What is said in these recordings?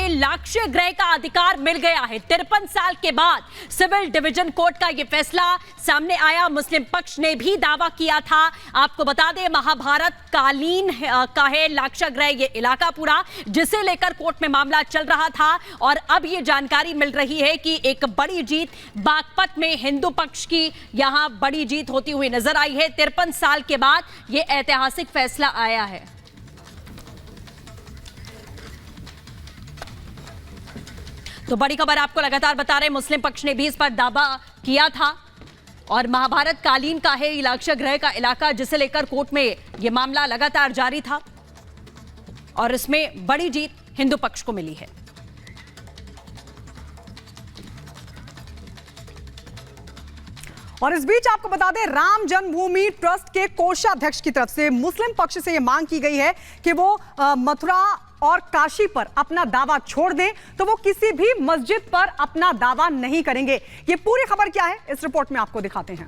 हमें लक्ष्य गृह का अधिकार मिल गया है। 53 साल के बाद सिविल डिवीजन कोर्ट का यह फैसला सामने आया। मुस्लिम पक्ष ने भी दावा किया था। आपको बता दें, महाभारत कालीन का है लक्ष्य गृह ये इलाका पूरा, जिसे लेकर कोर्ट में मामला चल रहा था। और अब ये जानकारी मिल रही है कि एक बड़ी जीत बागपत में हिंदू पक्ष की यहां बड़ी जीत होती हुई नजर आई है। 53 साल के बाद ये ऐतिहासिक फैसला आया है। तो बड़ी खबर आपको लगातार बता रहे, मुस्लिम पक्ष ने भी इस पर दावा किया था और महाभारत कालीन का है लक्ष्य गृह का इलाका, जिसे लेकर कोर्ट में यह मामला लगातार जारी था और इसमें बड़ी जीत हिंदू पक्ष को मिली है। और इस बीच आपको बता दें, राम जन्मभूमि ट्रस्ट के कोषाध्यक्ष की तरफ से मुस्लिम पक्ष से यह मांग की गई है कि वो मथुरा और काशी पर अपना दावा छोड़ दें, तो वो किसी भी मस्जिद पर अपना दावा नहीं करेंगे। ये पूरी खबर क्या है, इस रिपोर्ट में आपको दिखाते हैं।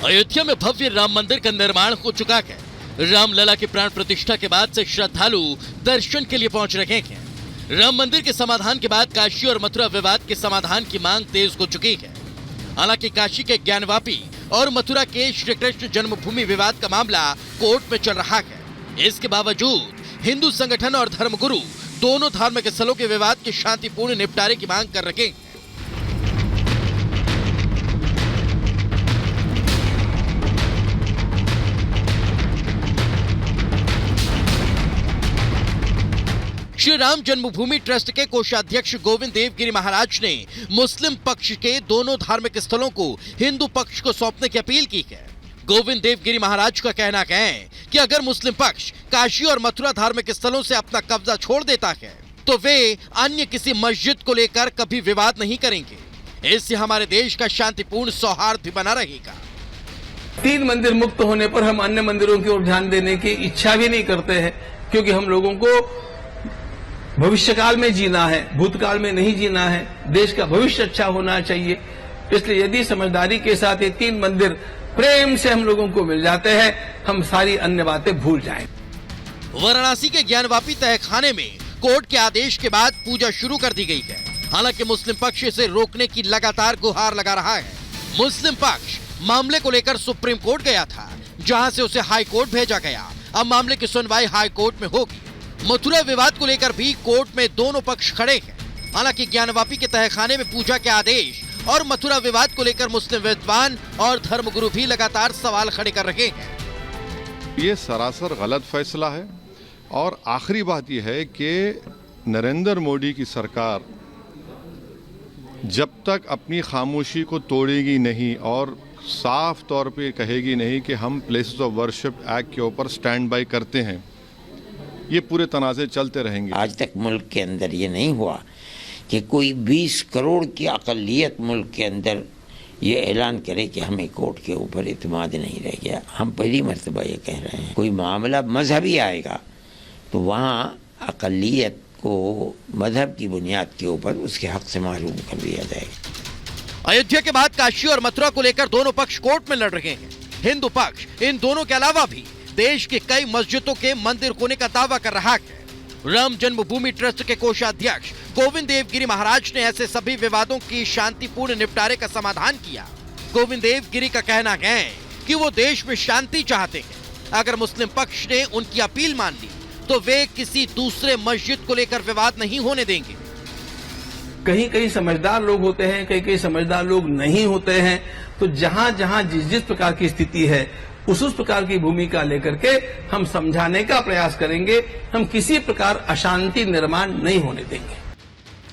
अयोध्या में भव्य राम मंदिर का निर्माण हो चुका है। रामलला की प्राण प्रतिष्ठा के बाद से श्रद्धालु दर्शन के लिए पहुंच रहे हैं। राम मंदिर के समाधान के बाद काशी और मथुरा विवाद के समाधान की मांग तेज हो चुकी है। हालांकि काशी के ज्ञानवापी और मथुरा के श्री कृष्ण जन्मभूमि विवाद का मामला कोर्ट में चल रहा है। इसके बावजूद हिंदू संगठन और धर्मगुरु दोनों धार्मिक स्थलों के विवाद के शांतिपूर्ण निपटारे की मांग कर रहे हैं। श्री राम जन्मभूमि ट्रस्ट के कोषाध्यक्ष गोविंद देवगिरी महाराज ने मुस्लिम पक्ष के दोनों धार्मिक स्थलों को हिंदू पक्ष को सौंपने की अपील की है। गोविंद देवगिरी महाराज का कहना है कि अगर मुस्लिम पक्ष काशी और मथुरा धार्मिक स्थलों से अपना कब्जा छोड़ देता है तो वे अन्य किसी मस्जिद को लेकर कभी विवाद नहीं करेंगे। इससे हमारे देश का शांतिपूर्ण सौहार्द भी बना रहेगा। 3 मंदिर मुक्त होने पर हम अन्य मंदिरों की ओर ध्यान देने की इच्छा भी नहीं करते हैं, क्योंकि हम लोगों को भविष्यकाल में जीना है, भूतकाल में नहीं जीना है। देश का भविष्य अच्छा होना चाहिए। इसलिए यदि समझदारी के साथ ये 3 मंदिर प्रेम से हम लोगों को मिल जाते हैं, हम सारी अन्य बातें भूल जाएं। वाराणसी के ज्ञानवापी तहखाने में कोर्ट के आदेश के बाद पूजा शुरू कर दी गई है। हालांकि मुस्लिम पक्ष इसे रोकने की लगातार गुहार लगा रहा है। मुस्लिम पक्ष मामले को लेकर सुप्रीम कोर्ट गया था, जहां से उसे हाई कोर्ट भेजा गया। अब मामले की सुनवाई हाई कोर्ट में होगी। मथुरा विवाद को लेकर भी कोर्ट में दोनों पक्ष खड़े हैं। हालांकि ज्ञानवापी के तहखाने में पूजा के आदेश और मथुरा विवाद को लेकर मुस्लिम विद्वान और धर्मगुरु भी लगातार सवाल खड़े कर रहे हैं। ये सरासर गलत फैसला है और आखिरी बात यह है कि नरेंद्र मोदी की सरकार जब तक अपनी खामोशी को तोड़ेगी नहीं और साफ तौर पे कहेगी नहीं कि हम प्लेसेस ऑफ वर्शिप एक्ट के ऊपर स्टैंड बाय करते हैं, ये पूरे तनाज़े चलते रहेंगे। आज तक मुल्क के अंदर ये नहीं हुआ कि कोई 20 करोड़ की अक़लियत मुल्क के अंदर ये ऐलान करे कि हमें कोर्ट के ऊपर इत्मीनान नहीं रह गया। हम पहली मर्तबा ये कह रहे हैं, कोई मामला मजहबी आएगा तो वहाँ अक़लियत को मजहब की बुनियाद के ऊपर उसके हक से महरूम कर दिया जाएगा। अयोध्या के बाद काशी और मथुरा को लेकर दोनों पक्ष कोर्ट में लड़ रहे हैं। हिंदू पक्ष इन दोनों के अलावा भी देश के कई मस्जिदों के मंदिर होने का दावा कर रहा है। राम जन्मभूमि ट्रस्ट के कोषाध्यक्ष गोविंद देवगिरी महाराज ने ऐसे सभी विवादों की शांतिपूर्ण निपटारे का समाधान किया। गोविंद देवगिरी का कहना है कि वो देश में शांति चाहते हैं। अगर मुस्लिम पक्ष ने उनकी अपील मान ली तो वे किसी दूसरे मस्जिद को लेकर विवाद नहीं होने देंगे। कहीं कहीं समझदार लोग होते हैं, कहीं कहीं समझदार लोग नहीं होते हैं। तो जहां जहां जिस प्रकार की स्थिति है उस प्रकार की भूमिका लेकर के हम समझाने का प्रयास करेंगे। हम किसी प्रकार अशांति निर्माण नहीं होने देंगे।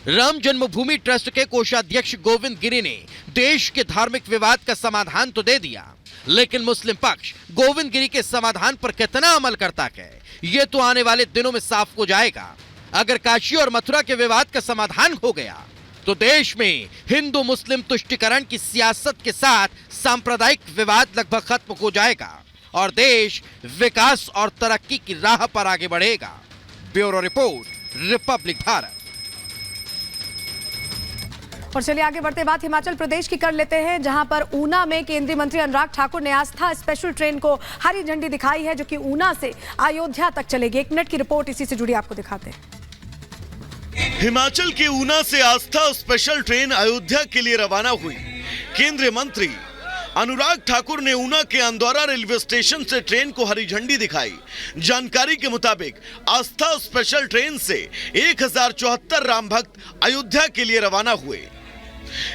राम जन्मभूमि ट्रस्ट के कोषाध्यक्ष गोविंद गिरी ने देश के धार्मिक विवाद का समाधान तो दे दिया, लेकिन मुस्लिम पक्ष गोविंद गिरी के समाधान पर कितना अमल करता है, ये तो आने वाले दिनों में साफ हो जाएगा। अगर काशी और मथुरा के विवाद का समाधान हो गया तो देश में हिंदू मुस्लिम तुष्टीकरण की सियासत के साथ सांप्रदायिक विवाद लगभग खत्म हो जाएगा और देश विकास और तरक्की की राह पर आगे बढ़ेगा। Bureau report, Republic Bharat. और चलिए आगे बढ़ते बात हिमाचल प्रदेश की कर लेते हैं, जहां पर ऊना में केंद्रीय मंत्री अनुराग ठाकुर ने आस्था स्पेशल ट्रेन को हरी झंडी दिखाई है, जो कि ऊना से अयोध्या तक चलेगी। 1 मिनट की रिपोर्ट इसी से जुड़ी आपको दिखाते हैं। हिमाचल के ऊना से आस्था स्पेशल ट्रेन अयोध्या के लिए रवाना हुई। केंद्रीय मंत्री अनुराग ठाकुर ने ऊना के अंदौरा रेलवे स्टेशन से ट्रेन को हरी झंडी दिखाई। जानकारी के मुताबिक आस्था स्पेशल ट्रेन से 1074 राम भक्त अयोध्या के लिए रवाना हुए।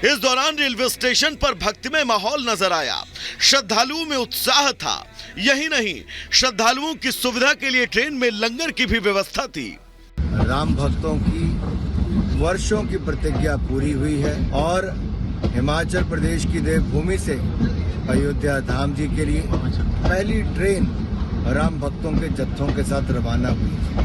इस दौरान रेलवे स्टेशन पर भक्तिमय माहौल नजर आया। श्रद्धालुओं में उत्साह था। यही नहीं, श्रद्धालुओं की सुविधा के लिए ट्रेन में लंगर की भी व्यवस्था थी। राम भक्तों की वर्षों की प्रतिज्ञा पूरी हुई है और हिमाचल प्रदेश की देवभूमि से अयोध्या धाम जी के लिए पहली ट्रेन राम भक्तों के जत्थों के साथ रवाना हुई।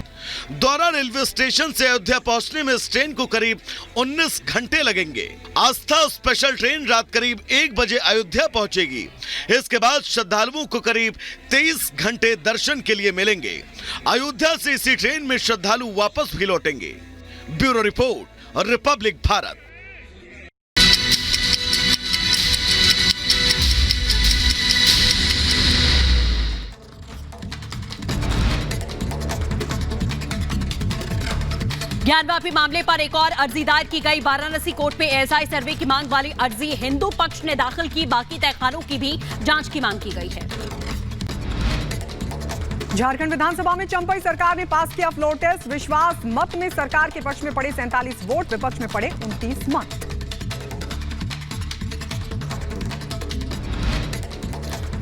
दौरा रेलवे स्टेशन से अयोध्या पहुंचने में इस ट्रेन को करीब 19 घंटे लगेंगे। आस्था स्पेशल ट्रेन रात करीब 1 बजे अयोध्या पहुंचेगी। इसके बाद श्रद्धालुओं को करीब 23 घंटे दर्शन के लिए मिलेंगे। अयोध्या से इसी ट्रेन में श्रद्धालु वापस भी लौटेंगे। Bureau report, Republic Bharat. Gyanvapi मामले पर एक और अर्जी दायर की गई। वाराणसी कोर्ट में एएसआई सर्वे की मांग वाली अर्जी हिंदू पक्ष ने दाखिल की। बाकी तहखानों की भी जांच की मांग की गई है। झारखंड विधानसभा में चंपई सरकार ने पास किया फ्लोर टेस्ट। विश्वास मत में सरकार के पक्ष में पड़े 47 वोट, विपक्ष में पड़े 29 मत।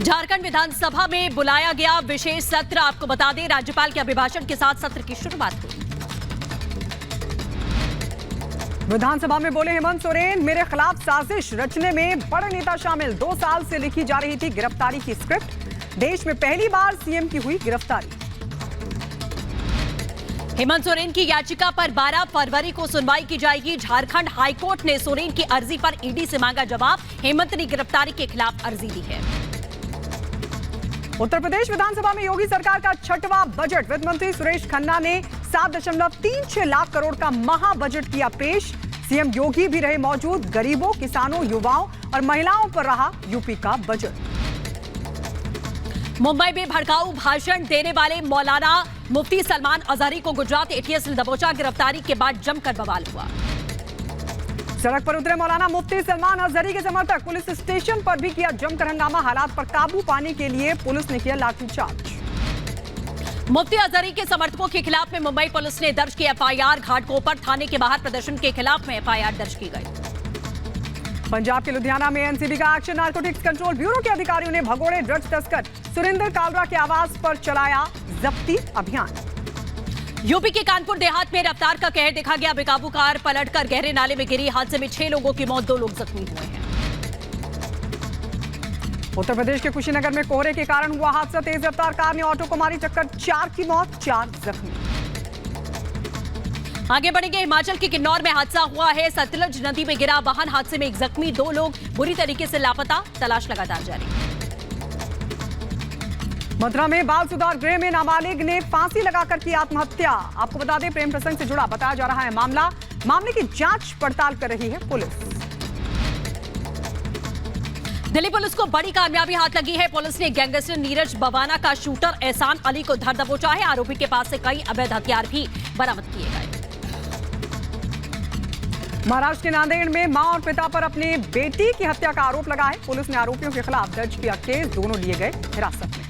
झारखंड विधानसभा में बुलाया गया विशेष सत्र। आपको बता दें, राज्यपाल के अभिभाषण के साथ सत्र की शुरुआत हुई। विधानसभा में बोले हेमंत सोरेन, मेरे खिलाफ साजिश रचने में बड़े नेता शामिल। 2 साल से लिखी जा रही थी गिरफ्तारी की स्क्रिप्ट। देश में पहली बार सीएम की हुई गिरफ्तारी। हेमंत सोरेन की याचिका पर 12 फरवरी को सुनवाई की जाएगी। झारखंड हाईकोर्ट ने सोरेन की अर्जी पर ईडी से मांगा जवाब। हेमंत ने गिरफ्तारी के खिलाफ अर्जी दी है। उत्तर प्रदेश विधानसभा में योगी सरकार का 6वां बजट। वित्त मंत्री सुरेश खन्ना ने 7.36 लाख करोड़ का महा बजट किया पेश। सीएम योगी भी रहे मौजूद। गरीबों, किसानों, युवाओं और महिलाओं पर रहा यूपी का बजट। मुंबई में भड़काऊ भाषण देने वाले मौलाना मुफ्ती सलमान अजहरी को गुजरात एटीएस ने दबोचा। गिरफ्तारी के बाद जमकर बवाल हुआ। सड़क पर उतरे मौलाना मुफ्ती सलमान अजहरी के समर्थक। पुलिस स्टेशन पर भी किया जमकर हंगामा। हालात पर काबू पाने के लिए पुलिस ने किया लाठीचार्ज। मुफ्ती अजहरी के समर्थकों के खिलाफ में मुंबई पुलिस ने दर्ज की एफआईआर। घाटकोपर थाने के बाहर प्रदर्शन के खिलाफ में एफआईआर दर्ज की गई। पंजाब के लुधियाना में एनसीबी का एक्शन। नारकोटिक्स कंट्रोल ब्यूरो के अधिकारियों ने भगोड़े ड्रग्स तस्कर सुरेंद्र कालरा के आवास पर चलाया जब्ती अभियान। यूपी के कानपुर देहात में रफ्तार का कहर देखा गया। बेकाबू कार पलटकर गहरे नाले में गिरी। हादसे में 6 लोगों की मौत, 2 लोग जख्मी हुए हैं। उत्तर प्रदेश के कुशीनगर में कोहरे के कारण हुआ हादसा। तेज रफ्तार कार ने ऑटो को मारी टक्कर। 4 की मौत, 4 जख्मी। आगे बढ़ेंगे। हिमाचल के किन्नौर में हादसा हुआ है। सतलुज नदी में गिरा वाहन। हादसे में 1 जख्मी, 2 लोग बुरी तरीके से लापता। तलाश लगातार जारी। मथुरा में बाल सुधार गृह में नाबालिग ने फांसी लगाकर की आत्महत्या। आपको बता दें, प्रेम प्रसंग से जुड़ा बताया जा रहा है मामला। मामले की जांच पड़ताल कर रही है पुलिस। दिल्ली पुलिस को बड़ी कामयाबी हाथ लगी है। पुलिस ने गैंगस्टर नीरज बवाना का शूटर एहसान अली को धर दबोचा है। आरोपी के पास से कई अवैध हथियार भी बरामद किए गए। महाराष्ट्र के नांदेड़ में मां और पिता पर अपने बेटी की हत्या का आरोप लगा है। पुलिस ने आरोपियों के खिलाफ दर्ज किया केस। दोनों लिए गए हिरासत में।